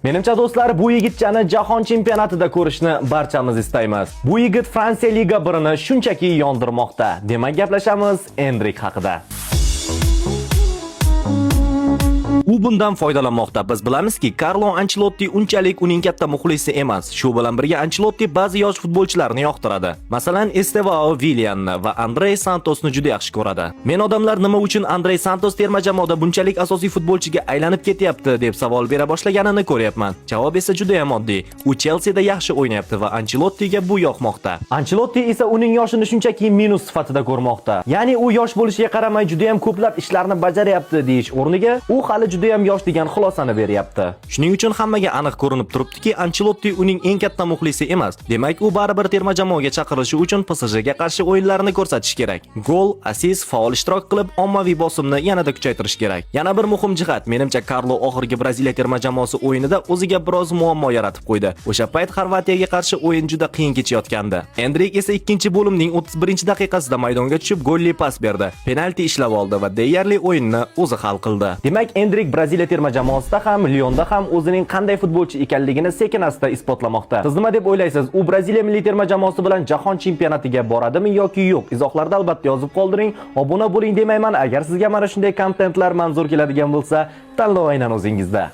Menimcha do'stlar, bu yigitchani jahon chempionatida ko'rishni barchamiz istaymiz. Bu yigit Fransiya Liga 1ni shunchaki yondirmoqda. Demak, gaplashamiz Endrik haqida. U bundan foydalanmoqda. Biz bilamizki, Carlo Ancelotti unchalik uning katta muxlisi emas. Shu bilan birga Ancelotti ba'zi yosh futbolchilarni yoqtiradi. Masalan, Estevao Villanni va Andrey Santosni juda yaxshi ko'radi. Men odamlar nima uchun Andrey Santos terma jamoada bunchalik asosiy futbolchiga aylanib ketyapti deb savol bera boshlaganini ko'ryapman. Javob esa juda ham oddiy. U Chelseada yaxshi o'ynayapti va Ancelottiga bu yoqmoqda. Ancelotti esa uning yoshini shunchaki minus sifatida ko'rmoqda. Ya'ni u yosh bo'lishiga qaramay juda ham ko'plab ishlarni bajaryapti deyish o'rniga, u hali juda ham yosh degan xulosani beryapti. Shuning uchun hammaga aniq ko'rinib turibdiki, Ancelotti uning eng katta muxlisi emas. Demak, u baribir terma jamoaga chaqirilishi uchun PSJga qarshi o'yinlarini ko'rsatish kerak. Gol, assist, faol ishtirok qilib, ommaviy bosimni yanada kuchaytirish kerak. Yana bir muhim jihat, menimcha Carlo oxirgi Braziliya terma jamoasi o'yinida o'ziga biroz muammo yaratib qo'ydi. O'sha payt Xorvatiyaga qarshi o'yin juda qiyin kechayotgandi. Endrik esa ikkinchi bo'limning 31-daqiqasida maydonga tushib golli pas berdi. Penalti ishlab oldi va deyarli o'yinni o'zi hal qildi. Demak, Endrik Braziliya terma jamoasida ham, Lyonda ham o'zining qanday futbolchi ekanligini sekin-asta isbotlamoqda. Siz nima deb o'ylaysiz? U Braziliya milliy terma jamoasi bilan jahon chempionatiga boradimi yoki yo'q? Izohlarda albatta yozib qoldiring. Obuna bo'ling demayman. Agar sizga mana shunday kontentlar manzur keladigan bo'lsa, tanlov aynan o'zingizda.